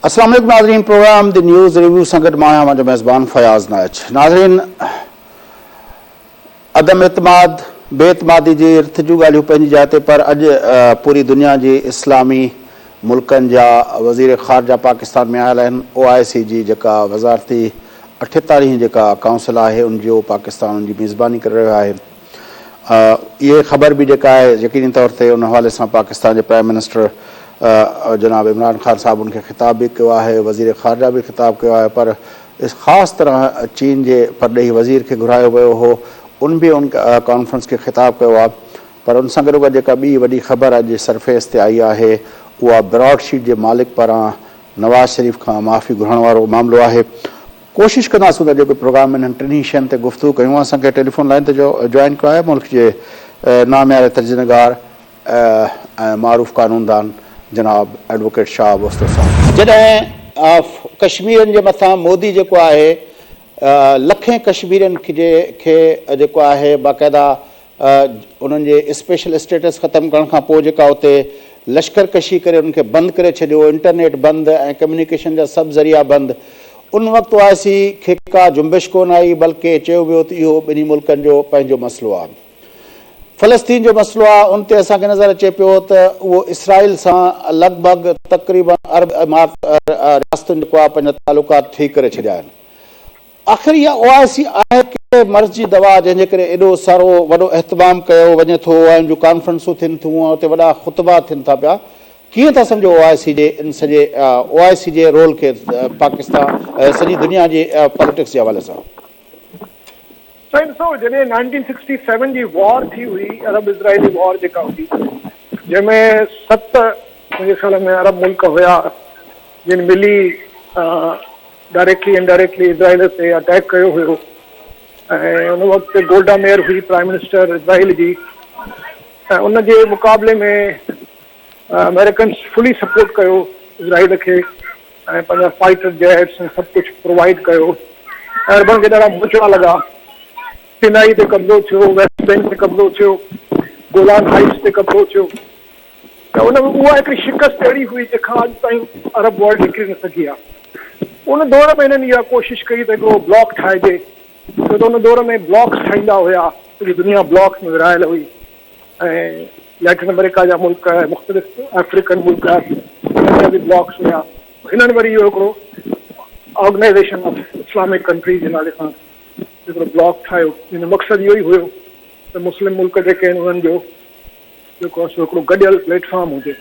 अस्सलाम वालेकुम नाज़रीन, प्रोग्राम द न्यूज़ रिव्यू संगत माया मुंहिंजो मेज़बान फयाज़ नाइच। नाज़रीन, अदम एतमाद बेतमादी जी इर्तिजू ॻाल्हियूं पंहिंजी जाइ ते, पर अॼु पूरी दुनिया जी इस्लामी मुल्कनि जा वज़ीर ख़ारजा पाकिस्तान में आयल आहिनि। OIC जी जेका वज़ारती 48 जेका काउंसिल आहे उनजो पाकिस्तान उनजी मेज़बानी करे रहियो आहे। ये ख़बर भी जेका है यकीनी तौर ते उन हवाले से पाकिस्तान के प्राइम मिनिस्टर जनाब इमरान खान साहब उनके खिताब भी किया है, वज़ीर ख़ारजा भी खिताब किया है, पर इस ख़ास तरह चीन के परॾेही वज़ीर के घुरायो वियो हो, उन भी उन कॉन्फ्रेंस के खिताब किया। पर उन सां गॾोगॾु जेका ॿी वॾी ख़बर अॼु सरफेस ते आई है उहा ब्रॉडशीट के मालिक पारां नवाज़ शरीफ का माफ़ी घुरण वारो मामलो है। कोशिश कंदासीं त जेको प्रोग्राम में टिनी शयुनि ते गुफ़्तगू कयूं। असांखे टेलीफोन लाइन ते जॉइन कयो आहे मुल्क के नामियारे तर्जनगार मारूफ़ कानूनदान जनाब एडवोकेट शाह वस्तो साहब। जॾहिं कश्मीरनि जे मथां मोदी जेको आहे लखें कश्मीरियन खे जेको आहे बाक़ायदा उन्हनि जे स्पेशल स्टेटस ख़त्म करण खां पोइ जेका उते लश्कर कशी करे उनखे बंदि करे छॾियो, इंटरनेट बंदि ऐं कम्युनिकेशन जा सभु ज़रिया बंदि। उन वक़्तु OIC खे का जुंबिश कोन आई, बल्कि चयो वियो त इहो ॿिन्ही मुल्कनि जो पंहिंजो मसइलो आहे। फ़लस्तीन जो मसइलो आहे, उन ते असांखे नज़र अचे पियो त उहो इसराइल सां लॻभॻि तक़रीबन अरब इमारात रियासतुनि जेको आहे पंहिंजा तालुकात ठीक करे छॾिया आहिनि। आख़िर इहा OIC आहे कि मर्ज़ जी दवा जंहिंजे करे एॾो सारो वॾो एहतमाम कयो वञे थो, ऐं जूं कॉन्फ्रेंसूं थियनि थियूं, उते वॾा ख़ुतबा थियनि था पिया। कीअं था सम्झो OIC जे इन सॼे OIC जे रोल खे पाकिस्तान सॼी दुनिया जी पॉलिटिक्स जे हवाले सां? साईं ॾिसो, जॾहिं 1967 जी वॉर थी हुई, अरब इज़राइली वॉर जेका हुई, जंहिंमें 7 मुंहिंजे ख़्याल में अरब मुल्क हुया जिन मिली डायरेक्टली इनडायरेक्टली इज़राइल ते अटैक कयो हुयो। ऐं उन वक़्तु गोल्डा मेयर हुई प्राइम मिनिस्टर इज़राइल जी, ऐं उन जे मुक़ाबले में अमेरिकन्स फुली सपोर्ट कयो इज़राइल खे ऐं पंहिंजा फाइटर जेट्स ऐं सभु कुझु प्रोवाइड कयो। अरबन खे ॾाढा मोचड़ा लॻा। सिनाई ते कब्ज़ो थियो, वेस्ट बैंक ते कब्ज़ो थियो, गोलान हाइट्स ते कब्ज़ो थियो। त उन में उहा हिकिड़ी शिकस्त अहिड़ी हुई जंहिंखां अॼु ताईं अरब वर्ल्ड निकिरी न सघी आहे। उन दौर में हिननि इहा कोशिशि कई त हिकिड़ो ब्लॉक ठाहिजे, छो त उन दौर में ब्लॉक्स ठाहींदा हुया, पूरी दुनिया ब्लॉक्स में विरहायल हुई। ऐं लैटिन अमेरिका जा मुल्क, मुख़्तलिफ़ अफ्रीकन मुल्क, उन्हनि जा बि ब्लॉक्स हुया। हिननि वरी इहो हिकिड़ो ऑर्गेनाइज़ेशन ऑफ इस्लामिक कंट्रीज़ जे नाले सां हिकिड़ो ब्लॉक ठाहियो। हिन मक़सदु इहो ई हुयो त मुस्लिम मुल्क जेके आहिनि उन्हनि जो जेको आहे हिकिड़ो गॾियल प्लेटफॉर्म हुजे।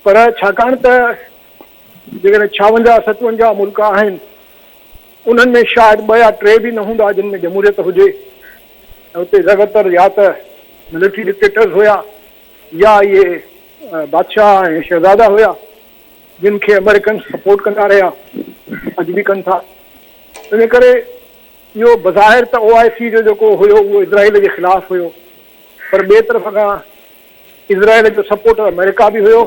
पर छाकाणि त जेकॾहिं 56-57 मुल्क आहिनि, उन्हनि में शायदि 2 या 3 बि न हूंदा जिन में जमहूरियत हुजे। ऐं उते ज़्यादातर या त मिलिट्री डिक्टेटर्स हुया या इहे बादशाह ऐं शहज़ादा हुया जिन खे अमेरिकन सपोर्ट कंदा रहिया, अॼु बि कनि था। इन करे इहो बज़ाहिर त OIC जो जेको हुयो उहो इज़राइल जे ख़िलाफ़ हुयो, पर ॿिए तरफ़ खां इज़राइल जो सपोर्टर अमेरिका बि हुयो,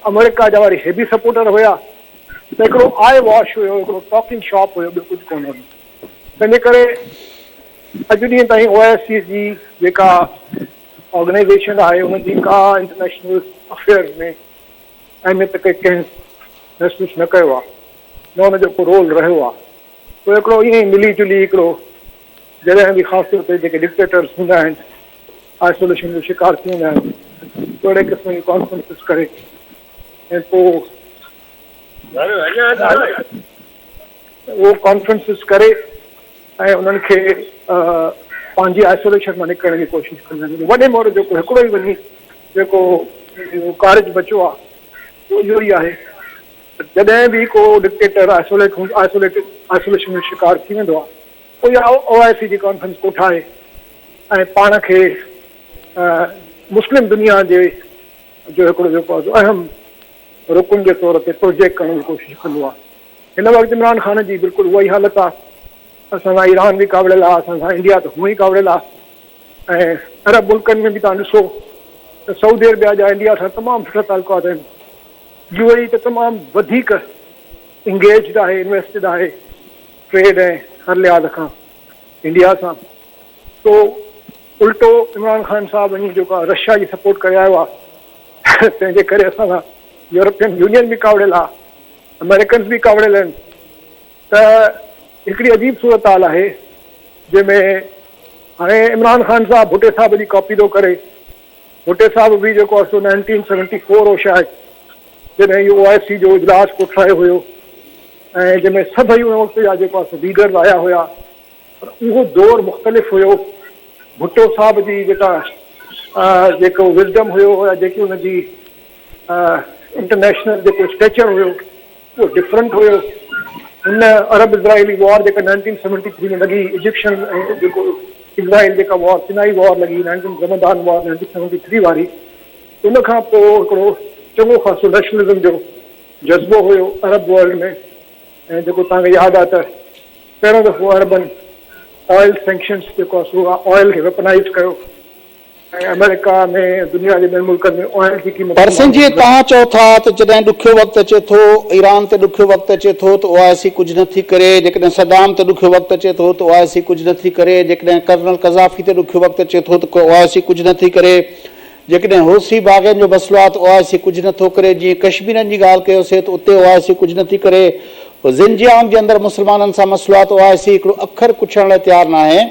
अमेरिका जा वरी हे बि सपोर्टर हुया। त हिकिड़ो आई वॉश हुयो, हिकिड़ो टॉकिंग शॉप हुयो, ॿियो कुझु कोन हुयो। तंहिंजे करे अॼु ॾींहं ताईं OIC जी जेका ऑर्गेनाइज़ेशन आहे उनजी का इंटरनेशनल अफेयर्स में अहमियत कंहिं महसूसु न कयो आहे, न हुनजो को रोल रहियो आहे। तो हिकिड़ो ईअं ई मिली जुली हिकिड़ो जॾहिं बि ख़ासि तौर ते जेके डिक्टेटर्स हूंदा आहिनि, आइसोलेशन जो शिकार थी वेंदा आहिनि, अहिड़े क़िस्म जी कॉन्फ्रेंसिस करे ऐं पोइ उहो कॉन्फ्रेंसिस करे ऐं उन्हनि खे पंहिंजी आइसोलेशन मां निकिरण जी कोशिशि कंदा आहिनि। वॾे मोड़ जेको हिकिड़ो ई वञी जेको कारज बचियो आहे उहो इहो ई आहे। जॾहिं बि को डिक्टेटर आइसोलेशन जो शिकार थी वेंदो आहे, पोइ इहा OIC जी कॉन्फ्रेंस को ठाहे ऐं पाण खे मुस्लिम दुनिया जे जो हिकिड़ो जेको आहे अहम रुकन जे तौर ते प्रोजेक्ट करण जी कोशिशि कंदो आहे। हिन वक़्तु इमरान खान जी बिल्कुलु उहा ई हालत आहे। असां सां ईरान बि कावड़ियल आहे, असां सां इंडिया त हूअं ई कावड़ियल आहे। ऐं अरब मुल्कनि में बि तव्हां ॾिसो त सऊदी अरबिया जा इंडिया सां तमामु सुठा तालुकात आहिनि। UAE त तमामु वधीक इंगेज्ड आहे, इन्वेस्टेड आहे ट्रेड ऐं हर लिहाज़ खां इंडिया सां। तो उल्टो इमरान खान साहब वञी जेको आहे रशिया जी सपोर्ट करे आयो आहे। तंहिंजे करे असां सां यूरोपियन यूनियन बि कावड़ियल आहे अमेरिकन्स भी कावड़ियल आहिनि। त हिकिड़ी अजीब सूरत हाल आहे जंहिंमें हाणे इमरान ख़ान साहब भुटे साहब जी कॉपी थो करे। भुटे साहब बि जेको आहे सो 1974 हो शायदि जॾहिं इहो OIC जो इजलास कोठायो हुयो ऐं जंहिंमें सभई उन वक़्त जा जेको आहे लीडर आया हुया, पर उहो दौरु मुख़्तलिफ़ हुयो। भुट्टो साहब जी जेको विज़डम हुयो या जेकी हुनजी इंटरनेशनल जेको स्टेचर हुयो उहो डिफरेंट हुयो। हुन अरब इज़राइली वॉर जेका 1973 में लॻी, इजिप्शियन जेको इज़राइल जेका वॉर, सिनाई वॉर लॻी, रमदान वॉर 1973 वारी, उन खां पोइ हिकिड़ो चङो ख़ासो नेशनलिज़म जो जज़्बो हुयो अरब वर्ल्ड में। ऐं जेको तव्हांखे यादि आहे त पहिरियों दफ़ो अरबनि ऑयल सेंक्शन्स जेको आहे सो ऑयल खे वेपनाइज़ कयो ऐं अमेरिका में दुनिया जे ॿियनि मुल्कनि में ऑयल जी क़ीमत। पर जी तव्हां चओ था त जॾहिं ॾुखियो वक़्तु अचे थो, ईरान ते ॾुखियो वक़्तु अचे थो त OIC कुझु नथी करे, जेकॾहिं सदाम ते ॾुखियो वक़्तु अचे थो त OIC कुझु नथी करे, जेकॾहिं कर्नल कज़ाफ़ी ते ॾुखियो वक़्तु अचे थो त OIC कुझु नथी करे, जेकॾहिं हौसी बाग़नि जो मसइलो आहे त OIC कुझु नथो करे। जीअं कश्मीरनि जी ॻाल्हि कयोसीं त उते OIC कुझु नथी करे। ज़िंजियांग जे अंदरि मुस्लमाननि सां मसइलो आहे त OIC हिकिड़ो अखर पुछण लाइ तयारु न आहे।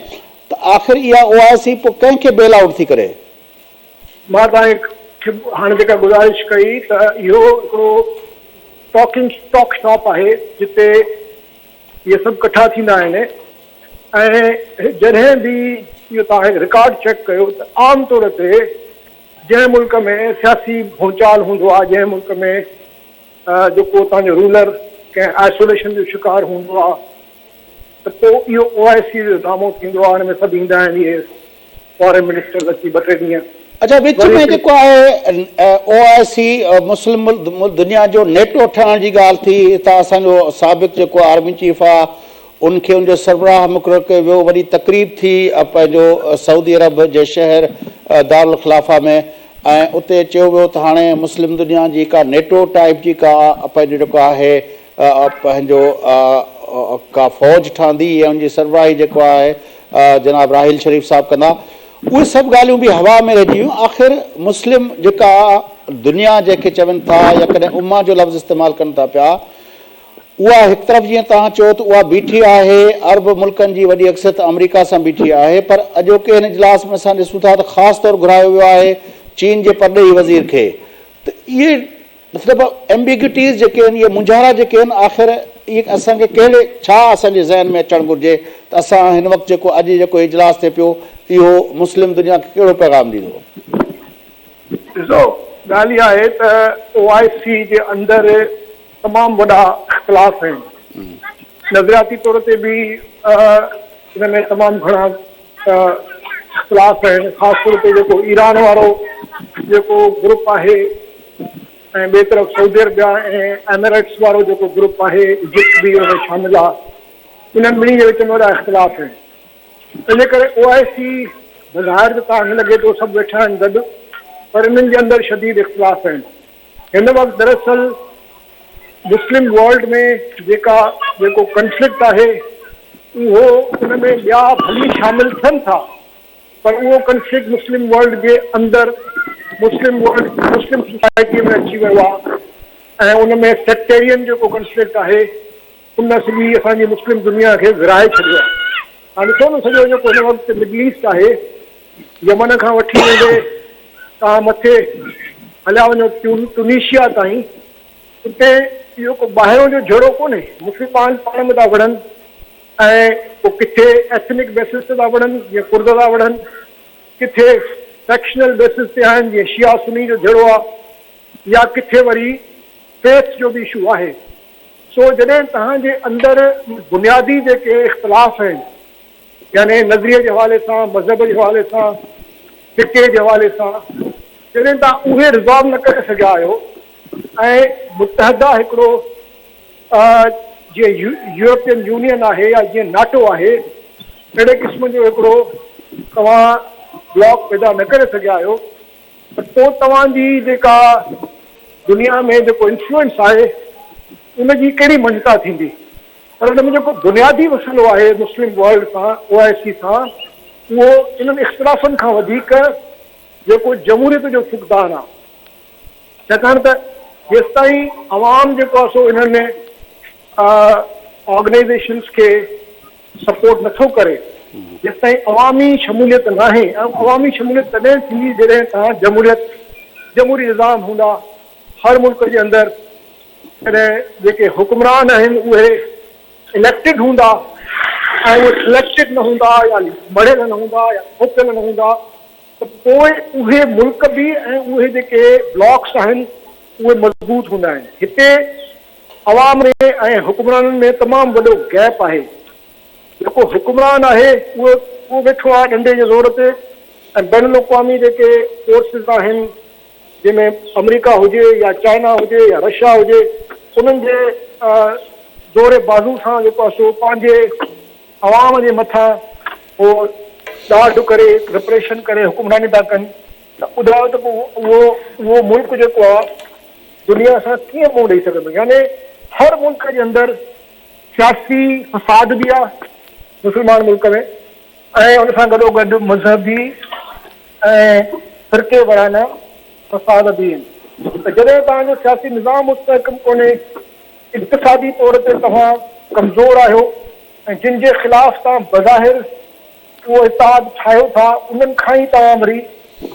त आख़िर इहा OIC पोइ कंहिंखे बेल आउट थी करे? मां तव्हांखे हाणे जेका गुज़ारिश कई त इहो हिकिड़ो टॉक शॉप आहे जिते इहे सभु कठा थींदा आहिनि ऐं जॾहिं बि इहो तव्हां रिकॉर्ड चेक कयो त आम तौर ते जंहिं मुल्क में सियासी भूचाल हूंदो आहे, जंहिं मुल्क में जेको तव्हांजो रूलर कंहिं आइसोलेशन जो शिकार हूंदो आहे, त पोइ इहो OIC जो ड्रामो थींदो आहे। हुन में सभु ईंदा आहिनि इहे फॉरेन मिनिस्टर अची 2-3 ॾींहं। अच्छा, विच में जेको आहे OIC मुस्लिम दुनिया जो नेटो ठहण जी ॻाल्हि थी। हितां असांजो साबिक़ जेको आर्मी चीफ आहे उनखे उनजो सरबराह मुक़ररु कयो वियो। वॾी तक़रीब थी पंहिंजो सऊदी अरब जे शहर दारुल ख़िलाफ़ा में ऐं उते चयो वियो त हाणे मुस्लिम दुनिया जी का नेटो टाइप जी का पंहिंजो जेको आहे पंहिंजो का फ़ौज ठहंदी ऐं उनजी सरबराही जेको आहे जनाब राहिल शरीफ़ साहब कंदा। उहे सभु ॻाल्हियूं बि हवा में रहिजी वियूं। आख़िर मुस्लिम जेका दुनिया जंहिंखे चवनि था या कॾहिं उम्मा जो लफ़्ज़ इस्तेमालु कनि था पिया, उहा हिकु तरफ़ जीअं तव्हां चओ त उहा बीठी आहे अरब मुल्कनि जी वॾी अक्सरियत अमेरिका सां बीठी आहे। पर अॼोके हिन इजलास में असां ॾिसूं था त ख़ासि तौरु घुरायो वियो आहे चीन जे परॾेही वज़ीर खे। त इहे मतिलबु एम्बिग्यूटीज़ जेके आहिनि, इहे मुंझारा जेके आहिनि, आख़िर इहे असांखे कहिड़े छा असांजे ज़हन में अचणु घुरिजे त असां हिन वक़्तु जेको अॼु जेको इजलास थिए पियो इहो मुस्लिम दुनिया खे कहिड़ो पैगाम ॾींदो? ॾिसो, ॻाल्हि इहा आहे त OIC जे अंदरि तमामु वॾा इख़्तिलाफ़ आहिनि। नज़रियाती तौर ते बि हिन में तमामु घणा इख़्तिलाफ़ आहिनि। ख़ासि तौर ते जेको ईरान वारो जेको ग्रुप आहे ऐं ॿिए तरफ़ सऊदी अरबिया ऐं एमिरेट्स वारो जेको ग्रुप आहे, इजिप्ट बि हुन में शामिलु आहे, इन्हनि ॿिन्ही जे विच में वॾा इख़्तिलाफ़ आहिनि। इन करे OIC ॿाहिरि त तव्हांखे लॻे थो सभु वेठा आहिनि गॾु, पर इन्हनि जे अंदरि शदीद इख़्तिलाफ़ आहिनि। हिन वक़्तु दरअसल मुस्लिम वर्ल्ड में जेको कॉन्फ्लिक्ट आहे उहो उन में ॿिया भली शामिलु थियनि था, पर उहो कॉन्फ्लिक्ट मुस्लिम वर्ल्ड जे अंदरि मुस्लिम सोसाइटी में अची वियो आहे ऐं उन में सेक्टेरियन जेको कॉन्फ्लिक्ट आहे उन सॼी असांजी मुस्लिम दुनिया खे विराए छॾियो आहे। हाणे ॾिसो न, सॼो जेको हिन वक़्तु मिडल ईस्ट आहे, यमन खां वठी वेंदे तव्हां मथे हलिया वञो ट्यूनीशिया ताईं, उते इहो को ॿाहिरों जो जहिड़ो कोन्हे। मुस्लमान पाण में था विढ़नि ऐं पोइ किथे एथनिक बेसिस ते था विढ़नि जीअं कुर्द था विढ़नि, किथे सेक्शनल बेसिस ते आहिनि जीअं शिया सुनी जो जहिड़ो आहे, या किथे वरी फेथ जो बि इशू आहे। सो जॾहिं तव्हांजे अंदरि बुनियादी जेके इख़्तिलाफ़ आहिनि, यानी नज़रिये जे हवाले सां, मज़हब जे हवाले सां, फिक़े जे हवाले सां, जॾहिं तव्हां उहे रिज़ॉल्व न करे सघिया आहियो ऐं मुतहदा हिकिड़ो जीअं यूरोपियन यूनियन आहे या जीअं नाटो आहे, अहिड़े क़िस्म जो हिकिड़ो तव्हां ब्लॉक पैदा न करे सघिया आहियो, त पोइ तव्हांजी जेका दुनिया में जेको इन्फ्लुएंस आहे उनजी कहिड़ी मञता थींदी। पर हुन में जेको बुनियादी मसइलो आहे मुस्लिम वर्ल्ड सां, OIC सां, उहो इन्हनि इख़्तिलाफ़नि खां वधीक जेको जमहूरियत जो फुक़दान आहे। छाकाणि त जेसिताईं अवाम जेको आहे सो इन्हनि ऑर्गेनाइजेशन्स के सपोर्ट नथो करे जेसि ताईं अवामी शमूलियत न आहे। अवामी शमूलियत तॾहिं थींदी जॾहिं तव्हां जमहूरी निज़ाम हूंदा हर मुल्क जे अंदरि, तॾहिं जेके हुक्मरान आहिनि उहे इलेक्टेड हूंदा ऐं उहे सिलेक्टेड न हूंदा या मढ़ियल न हूंदा या मोकिलियल न हूंदा, त पोइ उहे मुल्क बि ऐं उहे जेके ब्लॉक्स आहिनि उहे मज़बूत हूंदा आहिनि। हिते अवाम में ऐं हुक्मराननि में तमामु वॾो गैप आहे। जेको हुक्मरान आहे उहो वेठो आहे डंडे जे ज़ोर ते, ऐं बैन अवी जेके फोर्सिस आहिनि जंहिंमें अमेरिका हुजे या चाइना हुजे या रशिया हुजे, उन्हनि जे ज़ोरे बाज़ू सां जेको आहे सो पंहिंजे अवाम जे मथां उहो ॾाढो करे रिप्रेशन करे हुक्मरानी था कनि। त ॿुधायो त पोइ उहो मुल्क जेको आहे दुनिया सां कीअं मुंहुं ॾेई सघंदो। यानी हर मुल्क जे अंदरि सियासी फ़साद बि आहे मुस्लमान मुल्क में, ऐं उन सां गॾोगॾु मज़हबी ऐं फ़िरके वाराना फ़साद बि आहिनि। त जॾहिं तव्हांजो सियासी निज़ाम मुस्तहकम कोन्हे, इक़्तिसादी तौर ते तव्हां कमज़ोर आहियो, ऐं जिन जे ख़िलाफ़ तव्हां बज़ाहिर उहो इत्तेहाद ठाहियो था उन्हनि खां ई तव्हां वरी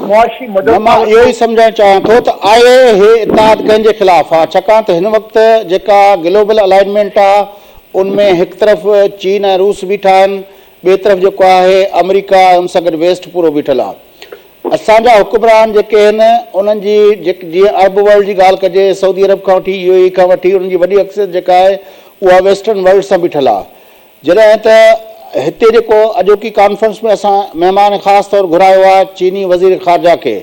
मुआशी मदद। मां इहो ई सम्झणु चाहियां थो त आहे हे इत्तेहाद कंहिंजे ख़िलाफ़ आहे, छाकाणि त हिन वक़्तु जेका ग्लोबल अलाइनमेंट आहे उनमें हिकु तरफ़ चीन ऐं रूस बीठा आहिनि, ॿिए तरफ़ जेको आहे अमेरिका ऐं उन सां गॾु वेस्ट पूरो बीठल आहे। असांजा हुक्मरान जेके आहिनि उन्हनि जी जीअं अरब वर्ल्ड जी ॻाल्हि कजे, सऊदी अरब खां वठी UAE खां वठी उन्हनि जी वॾी अक्सर जेका आहे उहा वेस्टर्न वर्ल्ड सां बीठल आहे। जॾहिं त हिते जेको अॼोकी कॉन्फ्रेंस में असां महिमान ख़ासि तौरु घुरायो आहे चीनी वज़ीर ख़ारजा खे,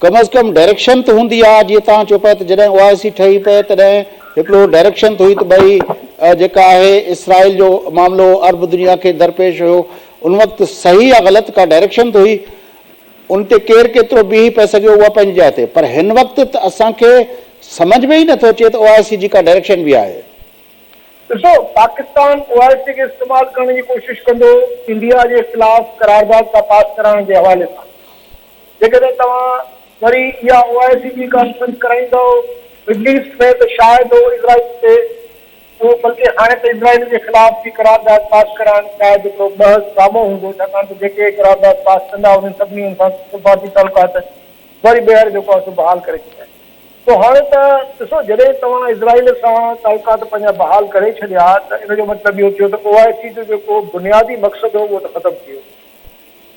कम अज़ कम डायरेक्शन त हूंदी आहे। जीअं तव्हां चओ पिया त जॾहिं OIC ठही पए तॾहिं हिकिड़ो डायरेक्शन त हुई त भई जेका आहे इसराइल जो मामिलो अरब दुनिया खे दरपेश हुयो, उन वक़्तु सही या ग़लति का डायरेक्शन त हुई, उन ते केरु केतिरो बीही पए सघियो उहा पंहिंजी जाइ ते। पर हिन वक़्तु त असांखे सम्झ में ई नथो अचे त OIC जी का डायरेक्शन बि आहे। ॾिसो, पाकिस्तान OIC खे इस्तेमालु करण जी कोशिशि कंदो इंडिया जे ख़िलाफ़ करारदाद सां पास कराइण जे हवाले सां। जेकॾहिं तव्हां वरी इहा OIC जी कॉन्फ्रेंस कराईंदो मिडल ईस्ट में, त शायदि उहो इज़राइल ते उहो बल्कि हाणे त इज़राइल जे ख़िलाफ़ बि करारदाद पास कराइण शायदि हिकिड़ो बहस साम्हूं हूंदो, छाकाणि त जेके करारदाद पास कंदा उन्हनि सभिनी सां सिफ़ाती तालुकात वरी ॿीहर जेको आहे सो बहाल करे छॾिया। तो हाणे त ॾिसो, जॾहिं तव्हां इज़राइल सां तालुकात पंहिंजा बहाल करे छॾिया त इन जो मतिलबु इहो थियो त OIC जो जेको बुनियादी मक़सदु हो उहो त ख़तमु थी वियो।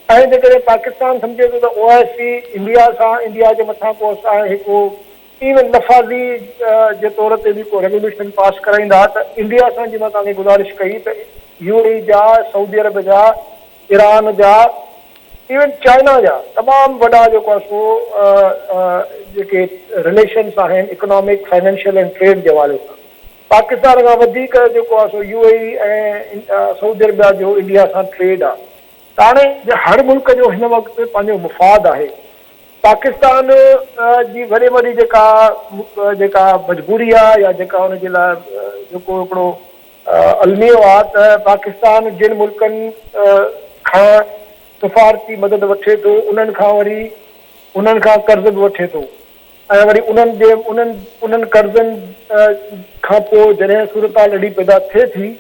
ऐं जेकॾहिं पाकिस्तान सम्झे थो त OIC इंडिया सां, इंडिया जे मथां को असां हिकु इवन लफ़ाज़ी जे तौर ते बि को रेगुलेशन पास कराईंदा, त इंडिया सां जीअं मां तव्हांखे गुज़ारिश कई त UAE जा, सऊदी अरब जा, ईरान जा, इवन चाइना जा तमामु वॾा जेको आहे सो जेके रिलेशन्स आहिनि इकोनॉमिक, फाइनेंशियल ऐं ट्रेड जे हवाले सां पाकिस्तान खां वधीक जेको आहे सो UAE ऐं सऊदी अरबिया जो इंडिया सां ट्रेड आहे। त हाणे हर मुल्क जो हिन वक़्तु पंहिंजो मुफ़ाद आहे। पाकिस्तान जी वॾी जेका मजबूरी आहे या जेका हुनजे लाइ जेको हिकिड़ो अलमियो आहे त पाकिस्तान जिन मुल्कनि खां सिफ़ारती मदद वठे थो उन्हनि खां कर्ज़ बि वठे थो, ऐं वरी उन्हनि कर्ज़नि खां पोइ जॾहिं सूरत लड़ी पैदा थिए थी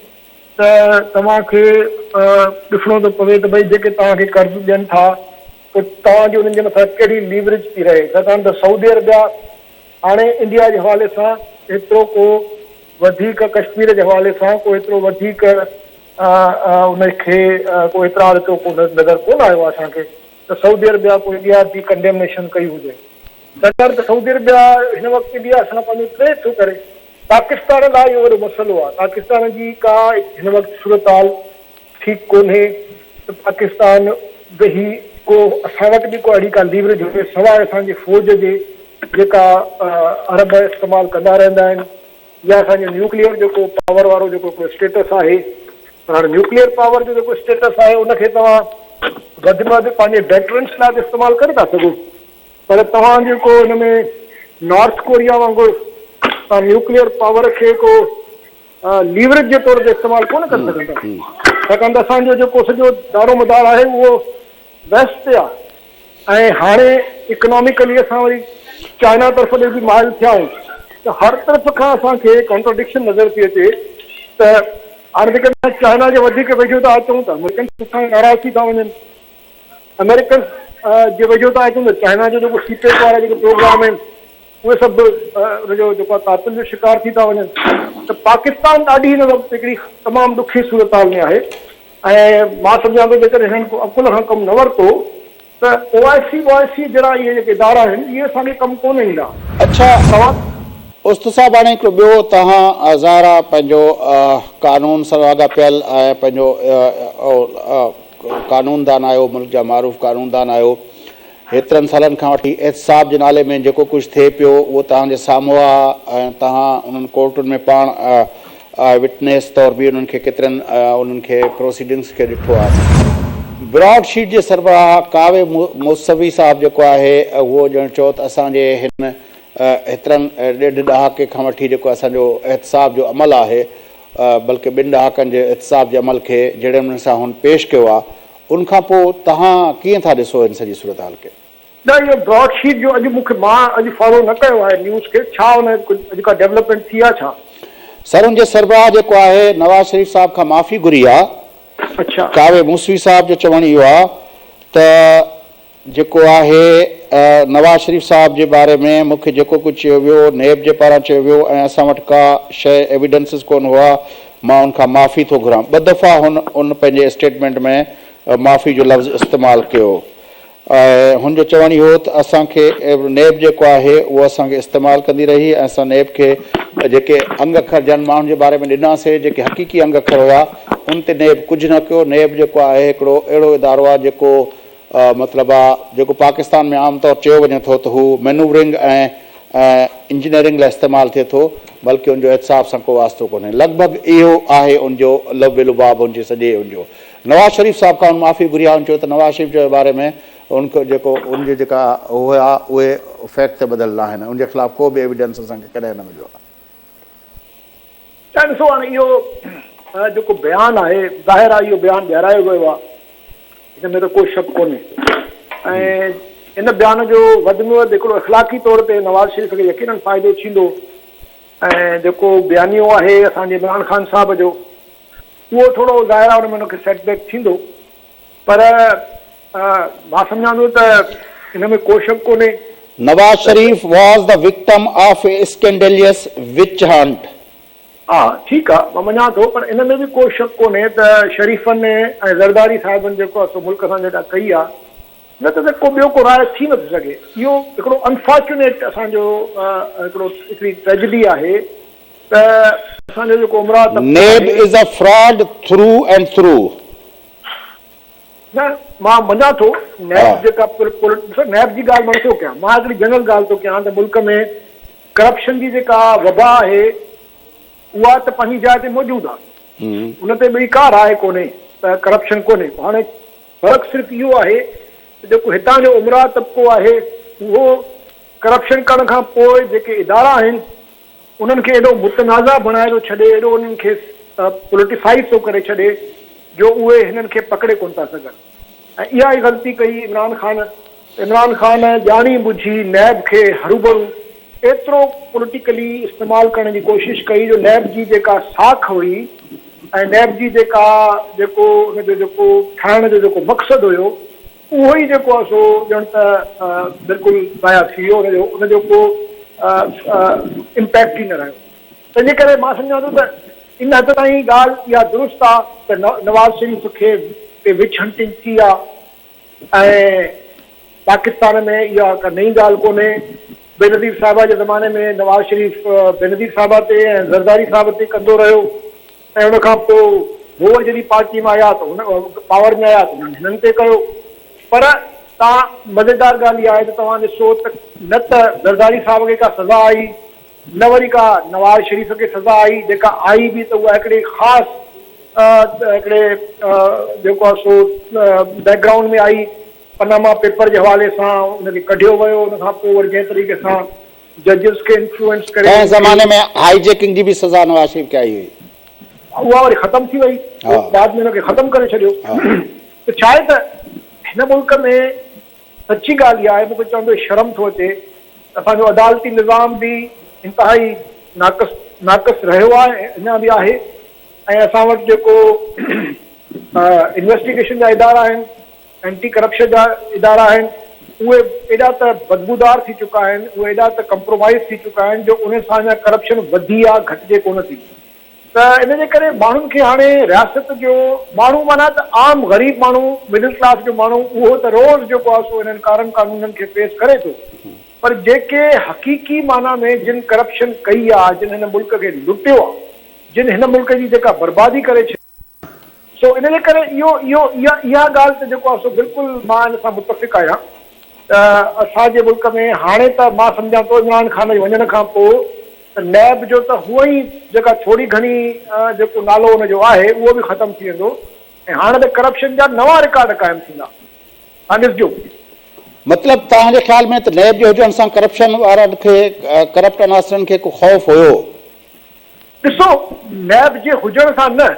त तव्हांखे ॾिसणो थो पवे त भई जेके तव्हांखे कर्ज़ ॾियनि था त तव्हांजी उन्हनि जे मथां कहिड़ी लीवरेज थी रहे। छाकाणि त सऊदी अरबिया हाणे इंडिया जे हवाले सां एतिरो को वधीक, कश्मीर जे हवाले सां को एतिरो वधीक उनखे को एतिरा को नज़र कोन आयो आहे असांखे त सऊदी अरबिया को इंडिया जी कंडेमनेशन कई हुजे। छाकाणि त सऊदी अरबिया हिन वक़्तु इंडिया सां पंहिंजो ट्रेड थो करे। पाकिस्तान लाइ इहो वॾो मसइलो आहे। पाकिस्तान जी का हिन वक़्तु सूरत हाल ठीकु कोन्हे त पाकिस्तान वेही को असां वटि बि को अहिड़ी का लीवरेज हुजे सवाइ असांजी फ़ौज जे जेका अरब इस्तेमालु कंदा रहंदा आहिनि, या असांजो न्यूक्लियर जेको पावर वारो जेको स्टेटस आहे। हाणे न्यूक्लियर पावर जो जेको स्टेटस आहे उनखे तव्हां वधि में वधि पंहिंजे वेटरन्स लाइ इस्तेमालु करे था सघो, पर तव्हां जेको हिन में नॉर्थ कोरिया वांगुरु तव्हां न्यूक्लियर पावर खे को लीवरेज जे तौर ते इस्तेमालु कोन करे सघंदा। छाकाणि त असांजो जेको सॼो दारो मदार आहे उहो वेस्ट ते आहे, ऐं हाणे इकोनॉमिकली असां वरी चाइना तरफ़ ॾे बि माइल थिया आहियूं, त हर तरफ़ खां असांखे कॉन्ट्राडिक्शन नज़र थी अचे त हाणे जेके चाइना जे वधीक वेझो था अचूं त अमेरिकन खां नाराज़ थी था वञनि, अमेरिकन जे वेझो था अचूं त चाइना जो जेको सीपेक वारा जेके प्रोग्राम आहिनि उहे सभु हुनजो जेको तातुनि जो शिकार थी था वञनि। त पाकिस्तान ॾाढी हिन वक़्तु हिकिड़ी तमामु ॾुखी सूरत हाल में आहे ऐं मां सम्झां थो जेकॾहिं हिननि को अकुल खां कमु न वरितो त OIC जहिड़ा इहे जेके इदारा आहिनि इहे असांखे कमु कोन ईंदा। अच्छा तव्हां उस्त साहब, हाणे हिकिड़ो ॿियो तव्हां ज़ाहिर पंहिंजो कानून सां लाॻापियल ऐं पंहिंजो कानूनदान आहियो, मुल्क जा मारूफ़ कानूनदान आहियो। हेतिरनि सालनि खां वठी एहतसाब जे नाले में जेको कुझु थिए पियो उहो तव्हांजे साम्हूं आहे ऐं तव्हां उन्हनि कोर्टुनि में पाण विटनेस तौर बि उन्हनि खे केतिरनि उन्हनि खे प्रोसीडिंग्स खे ॾिठो आहे। ब्रॉडशीट जे सरबराह कावे मूसवी साहब जेको आहे उहो ॼण चओ त असांजे हिन हेतिरनि ॾेढ ॾहाके खां वठी जेको असांजो एहतसाब जो अमल आहे, बल्कि 2 ॾहाकनि जे एहतसाब जे अमल खे जहिड़े नमूने सां हुन पेश कयो आहे, उनखां पोइ तव्हां कीअं था ॾिसो हिन सॼी सूरत हाल खे? न, इहो ब्रॉडशीट जो अॼु मूंखे मां अॼु फॉलो न कयो आहे न्यूज़ खे, छा हुन कुझु अॼु का डेवलपमेंट थी आहे छा? सर, हुन जे सरबराह जेको आहे नवाज़ शरीफ़ साहब खां माफ़ी घुरी आहे। अच्छा, कावे मूसवी साहब जो चवणु इहो आहे त जेको आहे नवाज़ शरीफ़ साहब जे बारे में मूंखे जेको कुझु चयो वियो नेब जे पारां चयो वियो ऐं असां वटि का शइ एविडेंसिस कोन हुआ, मां उनखां माफ़ी थो घुरां। 2 दफ़ा उन पंहिंजे स्टेटमेंट में माफ़ी जो लफ़्ज़ इस्तेमालु कयो ऐं हुनजो चवणु इहो त असांखे नेब जेको आहे उहो असांखे इस्तेमालु कंदी रही ऐं असां नेब खे जेके अंग अखर जन माण्हुनि जे बारे में ॾिनासीं, जेके हक़ीक़ी अंग अखर हुआ, उन ते नेब कुझु न कयो। नेब जेको आहे हिकिड़ो अहिड़ो इदारो आहे जेको मतिलबु आहे जेको पाकिस्तान में आमतौरु चयो वञे थो त हू मैनूवरिंग ऐं इंजीनियरिंग लाइ इस्तेमालु थिए थो, बल्कि उनजो एहतसाब सां को वास्तो कोन्हे। लॻभॻि इहो आहे उनजो लब लुबाब हुनजे सॼे हुनजो। नवाज़ शरीफ़ साहब खां माफ़ी घुरी आहे, चयो त नवाज़ शरीफ़ जे बारे में उनखे जेको उनजे जेका हुआ उहे फैक्ट ते बदिल न आहिनि, उनजे ख़िलाफ़ को बि एविडेंस असांखे कॾहिं न मिलियो आहे। ॾिसो हाणे इहो जेको बयानु आहे ज़ाहिर आहे इहो बयानु ॾियारायो वियो आहे, हिन में त कोई शक कोन्हे ऐं इन बयान जो वधि में वधि हिकिड़ो अख़लाक़ी तौर ते नवाज़ शरीफ़ खे यकीनन फ़ाइदो थींदो ऐं जेको बयानियो आहे असांजे इमरान ख़ान साहब जो उहो थोरो ज़ाहिर आहे हुन में हुनखे सेटबैक थींदो, पर मां सम्झां थो त हिन में को शक कोन्हे। Nawaz Sharif was the victim of a scandalous witch hunt. हा, ठीकु आहे, मां मञा थो, पर इन में बि को शक कोन्हे त शरीफ़नि ऐं ज़रदारी साहिबनि जेको आहे सो मुल्क सां जेका कई आहे, न त को ॿियो को राय थी नथो सघे। इहो हिकिड़ो अनफॉर्चुनेट असांजो हिकिड़ी ट्रेजेडी आहे त असांजो जेको उमरात नेब is a fraud through and through. न, मां मञा थो नैब जेका नैब जी ॻाल्हि मां नथो कयां, मां हिकिड़ी जनरल ॻाल्हि थो कयां त मुल्क में करप्शन जी जेका वबा आहे उहा त पंहिंजी जाइ ते मौजूदु आहे, उन ते ॿई का राय कोन्हे त करप्शन कोन्हे। हाणे फ़र्क़ु सिर्फ़ु इहो आहे त जेको हितां जो उमरा तबिको आहे उहो करप्शन करण खां पोइ जेके इदारा आहिनि उन्हनि खे एॾो मुतनाज़ा बणाए थो छॾे, एॾो उन्हनि खे पोलिटिसाइज़ थो करे छॾे जो उहे हिननि खे पकड़े कोन था सघनि। ऐं इहा ई ग़लती कई इमरान ख़ान ॼाणी बुझी नैब खे हरूभरू एतिरो पोलिटिकली इस्तेमालु करण जी कोशिशि कई जो नैब जी जेका साख हुई ऐं नैब जी जेको हुनजो जेको ठाहिण जो जेको मक़सदु हुयो उहो ई जेको आहे सो ॼण त बिल्कुलु ज़ाया थी वियो, हुनजो को इम्पैक्ट ई न रहियो। तंहिंजे करे मां सम्झां थो त इन हद ताईं ॻाल्हि इहा दुरुस्त आहे त नवाज़ शरीफ़ खे विच हंटिंग थी आहे ऐं पाकिस्तान में इहा का नई ॻाल्हि कोन्हे। बेनज़ीर साहिबा जे ज़माने में नवाज़ शरीफ़ बेनज़ीर साहिबा ते ऐं ज़रदारी साहिब ते कंदो रहियो ऐं उनखां पोइ हूअ जॾहिं पार्टी में आया त हुन पावर में आया त हुननि हिननि ते कयो। पर तव्हां मज़ेदार ॻाल्हि इहा आहे त तव्हां ॾिसो त न त ज़रदारी साहिब खे का सज़ा आई, न वरी का नवाज़ शरीफ़ खे सज़ा आई, जेका आई बि त उहा हिकिड़े ख़ासि हिकिड़े जेको आहे सो बैकग्राउंड में आई, पनामा पेपर जे हवाले सां उनखे कढियो वियो, उनखां पोइ वरी जंहिं तरीक़े सां जजिस खे इन्फ्लुएंस करे कंहिं ज़माने में हाईजेकिंग जी बि सज़ा नवाज़ शरीफ़ खे आई हुई, उहा वरी ख़तमु थी वई, बाद में हुनखे ख़तमु करे छॾियो। त छा आहे त हिन मुल्क में सची ॻाल्हि इहा आहे, मूंखे चवंदो शर्म थो अचे, असांजो अदालती निज़ाम बि इंतिहाई नाक़स रहियो आहे, अञा बि आहे ऐं असां वटि जेको इन्वेस्टिगेशन जा इदारा आहिनि, एंटी करप्शन जा इदारा आहिनि, उहे एॾा त बदबूदार थी चुका आहिनि, उहे एॾा त कंप्रोमाइज़ थी चुका आहिनि जो उन सां अञा करप्शन वधी आहे, घटिजे कोन थी। त इन जे करे माण्हुनि खे हाणे रियासत जो माण्हू माना त आम ग़रीब माण्हू, मिडिल क्लास जो माण्हू, उहो त रोज़ जेको आहे सो इन्हनि कानूननि खे फेस करे थो, पर जेके हक़ीक़ी माना में जिन करप्शन कई आहे, जिन हिन मुल्क खे लुटियो आहे, जिन हिन मुल्क जी जेका बर्बादी करे छॾी, सो इन जे करे इहा ॻाल्हि त जेको आहे सो बिल्कुलु मां इन सां मुतफ़िक़ आहियां त असांजे मुल्क में हाणे त मां सम्झां थो इमरान ख़ान जे वञण खां पोइ त नैब जो त हूअं ई जेका थोरी घणी जेको नालो हुनजो आहे उहो बि ख़तमु थी वेंदो ऐं हाणे त करप्शन जा नवां रिकॉर्ड क़ाइमु थींदा। तव्हां ॾिसजो, मतिलबु तव्हांजे ख़्याल में त नैब जे हुजण सां करप्शन वारनि खे, करप्ट अनासरनि खे को ख़ौफ़ हुयो? ॾिसो, नैब जे हुजण सां न,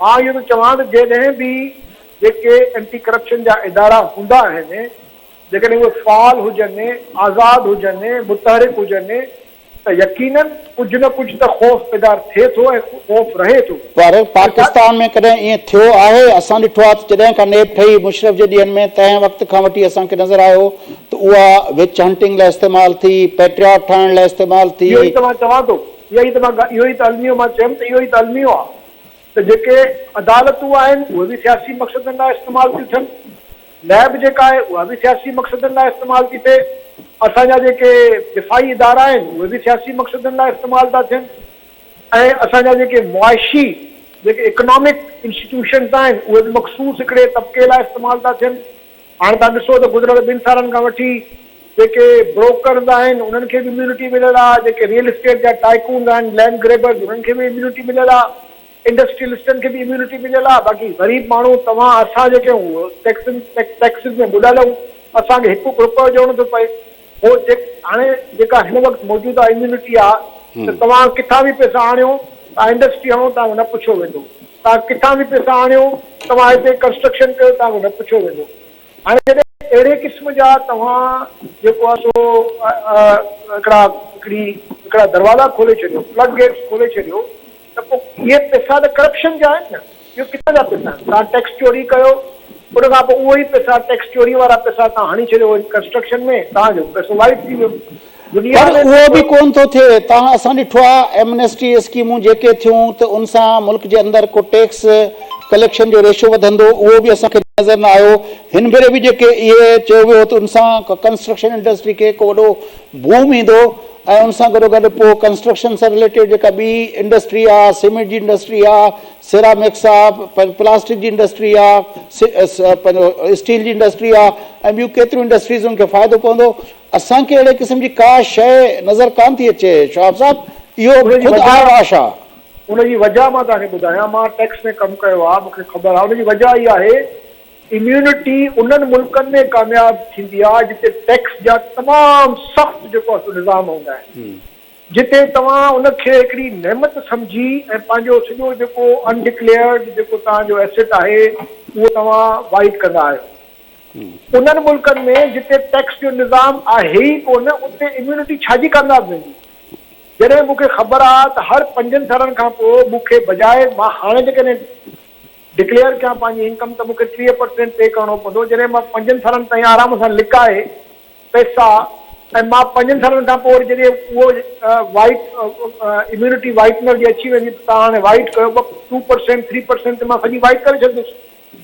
मां इहो थो चवां त जॾहिं बि जेके एंटी करप्शन जा इदारा हूंदा आहिनि, जेकॾहिं उहे फ़ाल हुजनि, आज़ादु हुजनि, मुतहरिक हुजनि, त यकीनन कुझु न कुझु त ख़ौफ़ पैदा थिए थो ऐं ख़ौफ़ रहे थो। पर पाकिस्तान में कॾहिं ईअं थियो आहे? असां ॾिठो आहे त जॾहिं खां नेब ठही मुशरफ जे ॾींहंनि में, तंहिं वक़्त खां वठी असांखे नज़र आयो त उहा विच हंटिंग लाइ इस्तेमालु थी, पैट्रियाट ठाहिण लाइ इस्तेमालु थी। इहो ई त मां चवां थो, इहो ई त अलमियो मां चयुमि त इहो ई त अलमियो आहे त जेके अदालतूं आहिनि उहे बि सियासी मक़सदनि लाइ इस्तेमालु थियूं थियनि, नैब जेका आहे उहा बि सियासी मक़सदनि लाइ इस्तेमालु थी थिए, असांजा जेके दिफ़ाई इदारा आहिनि उहे बि सियासी मक़सदनि लाइ इस्तेमालु था थियनि, ऐं असांजा जेके मुआशी जेके इकोनॉमिक इंस्टीट्यूशन्स आहिनि उहे बि मख़सूस हिकिड़े तबिके लाइ इस्तेमालु था थियनि। हाणे तव्हां ॾिसो त गुज़िरियल 2 सालनि खां वठी जेके ब्रोकर्स आहिनि उन्हनि खे बि इम्यूनिटी मिलियल आहे, जेके रियल एस्टेट जा टाइकून्स आहिनि, लैंड ग्रेबर्स, उन्हनि खे बि इम्यूनिटी मिलियल आहे, इंडस्ट्रियलिस्टनि खे बि इम्यूनिटी मिलियल आहे। बाक़ी ग़रीब माण्हू, तव्हां असां जेके टैक्सिस में ॿुॾल, असांखे हिकु रुपयो ॾियणो थो पए। हो हाणे जेका हिन वक़्तु मौजूदा इम्यूनिटी आहे त तव्हां किथां बि पैसा आणियो, तव्हां इंडस्ट्री हणो, तव्हां न पुछियो वेंदो, तव्हां किथां बि पैसा आणियो, तव्हां हिते कंस्ट्रक्शन कयो, तव्हांखे न पुछियो वेंदो। हाणे जॾहिं अहिड़े क़िस्म जा तव्हां जेको आहे सो हिकिड़ा दरवाज़ा खोले छॾियो, फ्लड गेट्स खोले छॾियो, त पोइ इहे पैसा त करप्शन जा आहिनि न। इहो किथां जा पैसा आहिनि? तव्हां टैक्स चोरी कयो, उन खां पोइ उहो ई पैसा, टैक्स चोरी वारा पैसा तव्हां हणी छॾियो कंस्ट्रक्शन में, तव्हांजो पैसो वाइट थी वियो। दुनिया में उहो बि कोन थो थिए। तव्हां असां ॾिठो आहे एमनेस्टी स्कीमूं जेके थियूं त उन सां मुल्क जे अंदरि को टैक्स कलेक्शन जो रेशो वधंदो, उहो बि असांखे नज़र न आयो। हिन भेरे बि जेके इहे चयो वियो त उन सां कंस्ट्रक्शन इंडस्ट्री खे को वॾो बूम ईंदो ऐं उन सां गॾोगॾु पोइ कंस्ट्रक्शन सां रिलेटेड जेका ॿी इंडस्ट्री आहे, सीमेंट जी इंडस्ट्री आहे, सिरामिक्स आहे, प्लास्टिक जी इंडस्ट्री आहे, पंहिंजो स्टील जी इंडस्ट्री आहे ऐं ॿियूं केतिरियूं इंडस्ट्रीज़ खे फ़ाइदो पवंदो। असांखे अहिड़े क़िस्म जी का शइ नज़र कान थी अचे। शहाब साहब, इहो ख़ुदि आवाश आहे। उनजी वजह मां तव्हांखे ॿुधायां, मां टैक्स में कमु कयो आहे, मूंखे ख़बर आहे। उनजी वजह इहा आहे, इम्यूनिटी उन्हनि मुल्कनि में कामयाबु थींदी आहे जिते टैक्स जा तमामु सख़्तु जेको आहे निज़ाम हूंदा आहिनि, जिते तव्हां उनखे हिकिड़ी नेमत सम्झी ऐं पंहिंजो सॼो जेको अनडिक्लेयर्ड जेको तव्हांजो एसेट आहे उहो तव्हां वाइट कंदा आहियो। उन्हनि मुल्कनि में जिते टैक्स जो निज़ाम आहे ई कोन, उते इम्यूनिटी छाजी कामयाबु वेंदी? जॾहिं मूंखे ख़बर आहे त हर 5 सालनि खां पोइ मूंखे बजाए मां हाणे जेकॾहिं डिक्लेयर कयां पंहिंजी इनकम त मूंखे 3% पे करणो पवंदो, जॾहिं मां 5 सालनि ताईं आराम सां लिकाए पैसा ऐं मां 5 सालनि खां पोइ जॾहिं उहो वाइट इम्यूनिटी वाइटनर जी अची वेंदी त तव्हां हाणे वाइट कयो 2% 3% मां सॼी वाइट करे छॾंदुसि।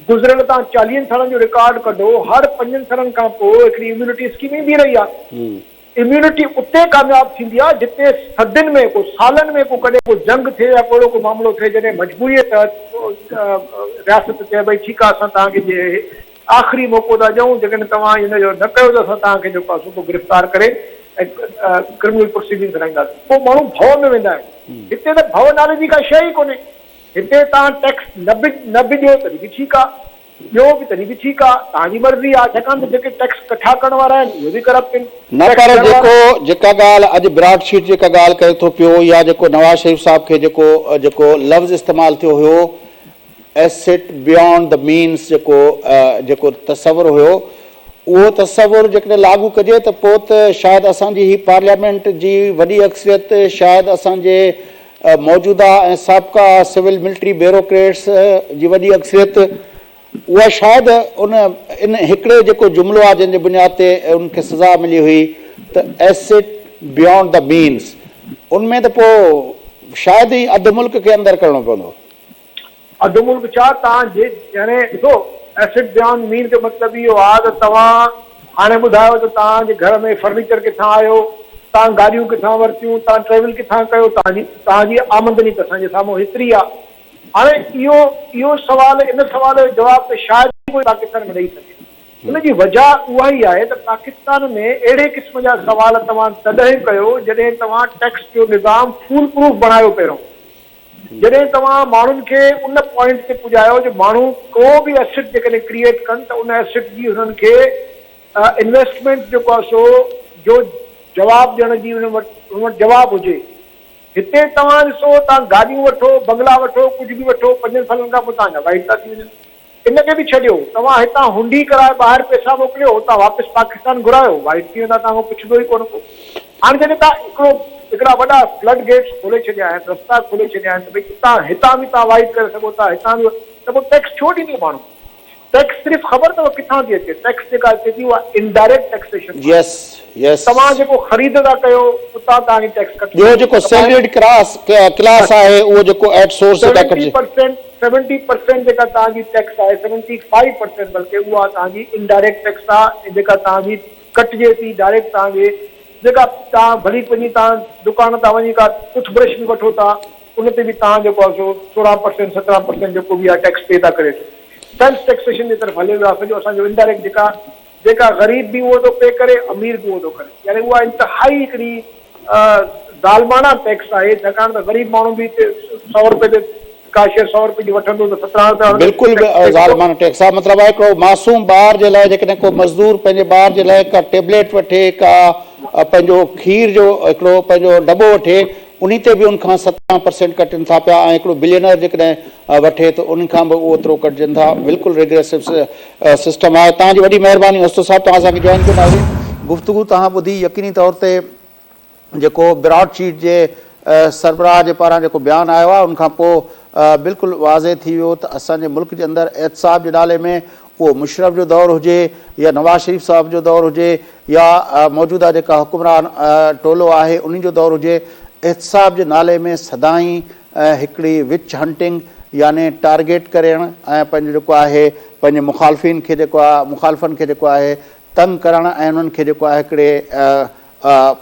गुज़िरियल तव्हां 40 सालनि जो रिकॉर्ड कढो, हर 5 सालनि खां पोइ हिकिड़ी इम्यूनिटी स्कीम ईंदी रही आहे। इम्यूनिटी उते कामयाबु थींदी आहे जिते सदियुनि में, को सालनि में, को कॾहिं को जंग थिए या कहिड़ो को मामिलो थिए, जॾहिं मजबूरीअ रियासत चए भई ठीकु आहे असां तव्हांखे जे आख़िरी मौक़ो था ॾियूं, जेकॾहिं तव्हां हिनजो न कयो त असां तव्हांखे जेको आहे सुठो गिरफ़्तार करे ऐं क्रिमिनल प्रोसीडिंग कराईंदासीं। पोइ माण्हू भउ में वेंदा आहिनि। हिते त भउ नाले जी का शइ ई कोन्हे। हिते तव्हां टैक्स न बि ॾियो तॾहिं बि ठीकु आहे, ॿियो बि तॾहिं बि ठीकु आहे, तव्हांजी मर्ज़ी आहे, छाकाणि त जेके टैक्स कठा करण वारा आहिनि उहे बि करप्ट आहिनि। न पर जेका ॻाल्हि अॼु ब्रॉड शीट जेका ॻाल्हि करे थो पियो, या जेको नवाज़ शरीफ़ साहब खे जेको लफ़्ज़ इस्तेमालु थियो हुयो, एसेट बियॉन्ड द मीन्स, जेको तसवुरु हुयो, उहो तसवुरु जेकॾहिं लागू कजे त पोइ त शायदि असांजी ही पार्लियामेंट जी वॾी अक्सरियत, शायदि असांजे मौजूदा ऐं साबिक़ा सिविल मिलिट्री ब्यूरोक्रेट्स जी वॾी अक्सरियत उहा शायदि इन हिकिड़े जेको जुमिलो आहे जंहिंजे बुनियाद ते उनखे सज़ा मिली हुई त एसिड बियॉन्ड द मीन्स, उनमें त पोइ शायदि ई अधु मुल्क खे अंदरि करिणो पवंदो। अधु मुल्क छा तव्हां जे यानी ॾिसो एसिड बियॉन्ड मीन जो मतिलबु इहो आहे त तव्हां हाणे ॿुधायो त तव्हांजे घर में फर्नीचर किथां आयो, तव्हां गाॾियूं किथां वरितियूं, तव्हां ट्रेवल किथां कयो, तव्हांजी आमदनी त असांजे साम्हूं हेतिरी आहे। हाणे इहो सवाल, इन सवाल जो जवाबु त शायदि कोई पाकिस्तान में ॾेई सघे। उनजी वजह उहा ई आहे त पाकिस्तान में अहिड़े क़िस्म जा सवाल तव्हां तॾहिं कयो जॾहिं तव्हां टैक्स जो निज़ाम फूल प्रूफ बणायो पहिरियों, जॾहिं तव्हां माण्हुनि खे उन पॉइंट ते पुॼायो जो माण्हू को बि एसेट जेकॾहिं क्रिएट कनि त उन एसेट जी हुननि खे इन्वेस्टमेंट जेको आहे सो जो जवाबु ॾियण जी हुन वटि जवाबु हुजे। हिते तव्हां ॾिसो, तव्हां गाॾियूं वठो, बंगला वठो, कुझु बि वठो, 5 सालनि खां पोइ तव्हांजा वाइट था थी वञनि। इनखे बि छॾियो, तव्हां हितां हुंडी कराए ॿाहिरि पैसा मोकिलियो, हुतां वापसि पाकिस्तान घुरायो, वाइट थी वेंदा, तव्हां पुछंदो ई कोन को। हाणे जॾहिं तव्हां हिकिड़ा वॾा फ्लड गेट्स खोले छॾिया आहिनि, रस्ता खोले छॾिया आहिनि त भई हितां बि तव्हां वाइट करे सघो था, हितां बि, त पोइ टैक्स छो ॾींदो माण्हू? टैक्स सिर्फ़ु ख़बर अथव किथां थी अचे? टैक्स जेका अचे थी उहा इनडायरेक्ट टैक्सेशन। तव्हां जेको ख़रीद था कयो उतां तव्हांजी टैक्स कटे। ॿियो जेको सैलरीड क्लास आहे उहो जेको एट सोर्स 70% जेका तव्हांजी टैक्स आहे, 75% बल्कि उहा तव्हांजी इनडायरेक्ट टैक्स आहे, जेका तव्हांजी कटिजे थी डायरेक्ट तव्हांजे। जेका तव्हां भली पंहिंजी तव्हां दुकान तां वञी का टूथब्रश बि वठो था, उन ते बि तव्हां जेको आहे सो 16% 17% जेको बि आहे टैक्स पे था करे। सेल्फ टैक्सेशन जी तरफ़ हले वियो आहे सॼो असांजो इनडायरेक्ट। जेका ग़रीब बि उहो थो पे करे, अमीर बि उहो थो करे, यानी उहा इंतिहाई हिकिड़ी ज़ालमाना टैक्स आहे, छाकाणि त ग़रीब माण्हू बि 100 रुपए ते का शइ 100 रुपए जी वठंदो त 17 रुपया बिल्कुलु ज़ालमाना टैक्स आहे। मतिलबु आहे हिकिड़ो मासूम ॿार जे लाइ जेकॾहिं को मज़दूर पंहिंजे ॿार जे लाइ का टेबलेट वठे, का पंहिंजो खीर जो हिकिड़ो पंहिंजो दॿो वठे, उन ते बि उनखां 17% कटनि था पिया, ऐं हिकिड़ो बिलियनर जेकॾहिं वठे त उनखां बि ओतिरो कटिजनि था। बिल्कुलु रेग्रेसिव सिस्टम आहे। तव्हांजी वॾी महिरबानी उस्तो साहिबु, तव्हां असांखे जॉइन कयो आहे। गुफ़्तगू तव्हां ॿुधी, यकीनी तौर ते जेको ब्रॉडशीट जे सरबराह जे पारां जेको बयानु आयो आहे उनखां पोइ बिल्कुलु वाज़े थी वियो त असांजे मुल्क जे अंदरि एहतसाब जे नाले में उहो मुशरफ जो दौरु हुजे या नवाज़ शरीफ़ साहिब जो दौरु हुजे या मौजूदा जेका हुकुमरान टोलो आहे उन्हनि जो दौरु हुजे, एहतसाब जे नाले में सदाई हिकिड़ी विच हंटिंग यानी टारगेट करणु ऐं पंहिंजो जेको आहे पंहिंजे मुखालफ़िन खे जेको आहे मुखालफ़नि खे जेको आहे तंग करणु ऐं उन्हनि खे जेको आहे हिकिड़े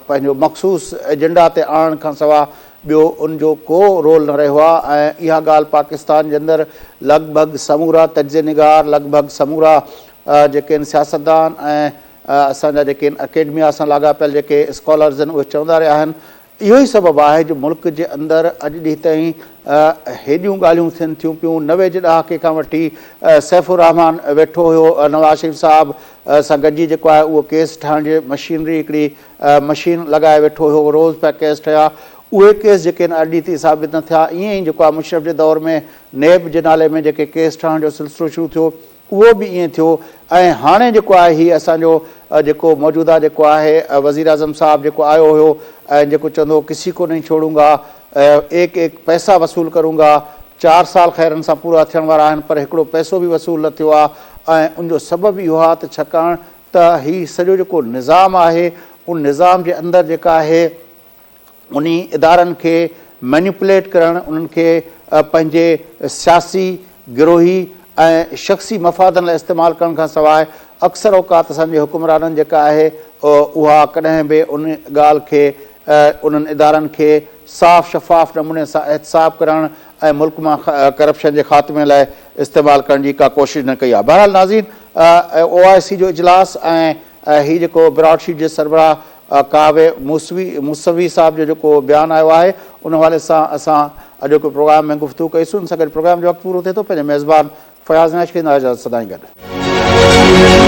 पंहिंजो मख़सूस एजेंडा ते आणण खां सवाइ ॿियो उनजो को रोल न रहियो आहे। ऐं इहा ॻाल्हि पाकिस्तान जे अंदरि लॻभॻि समूरा तज्ज़िये निगार, लॻभॻि समूरा जेके आहिनि सियासतदान ऐं असांजा जेके आहिनि अकेडमिया सां लाॻापियल जेके स्कॉलर्स आहिनि उहे चवंदा रहिया आहिनि। इहो ई सबबु आहे जो मुल्क जे अंदरि अॼु ॾींहं ताईं हेॾियूं ॻाल्हियूं थियनि थियूं पियूं। 90 जे ॾहाके खां वठी सैफुर रहमान वेठो हुयो नवाज़ शरीफ़ साहिब सां गॾिजी जेको आहे उहो केस ठाहिण जी मशीनरी हिकिड़ी मशीन लॻाए वेठो हुयो, रोज़ पिया केस ठहिया। उहे केस जेके आहिनि अॼु ॾींहं ताईं साबित न थिया। ईअं ई जेको आहे मुशरफ जे दौर में नेब जे नाले में जेके केस ठहण जो सिलसिलो शुरू थियो उहो बि ईअं थियो। ऐं हाणे जेको आहे हीअ असांजो जेको मौजूदा जेको आहे वज़ीर आज़म साहिबु जेको आयो हुयो ऐं जेको चवंदो किसी को नहीं छोड़ूंगा, एक एक पैसा वसूल करूंगा, 4 साल ख़ैरनि सां पूरा थियण वारा आहिनि पर हिकिड़ो पैसो बि वसूल न थियो आहे। ऐं उनजो सबबु इहो आहे त छाकाणि त हीउ सॼो जेको निज़ाम आहे उन निज़ाम जे अंदरि जेका आहे उन इदारनि खे मैनिपुलेट करणु, उन्हनि खे पंहिंजे सियासी गिरोही ऐं शख़्सी मफ़ादनि लाइ इस्तेमालु करण खां सवाइ अक्सर औक़ात असांजे हुकुमराननि जेका आहे उहा कॾहिं बि उन ॻाल्हि खे उन्हनि इदारनि खे साफ़ शफ़ाफ़ नमूने सां एहतसाब करणु ऐं मुल्क मां करप्शन जे ख़ात्मे लाइ इस्तेमालु करण जी का कोशिशि न कई आहे। बहरहाल नाज़रीन, OIC जो इजलास ऐं हीउ जेको ब्रॉडशीट जे सरबराह कावे मूसवी साहिब जो जेको बयानु आयो आहे उन हवाले सां असां अॼोके प्रोग्राम में गुफ़्तगू कईसूं। उन सां गॾु प्रोग्राम जो वक़्तु पूरो थिए थो। पंहिंजे मेज़बान फयाज़ नाश खे इजाज़त सदाईं गॾु।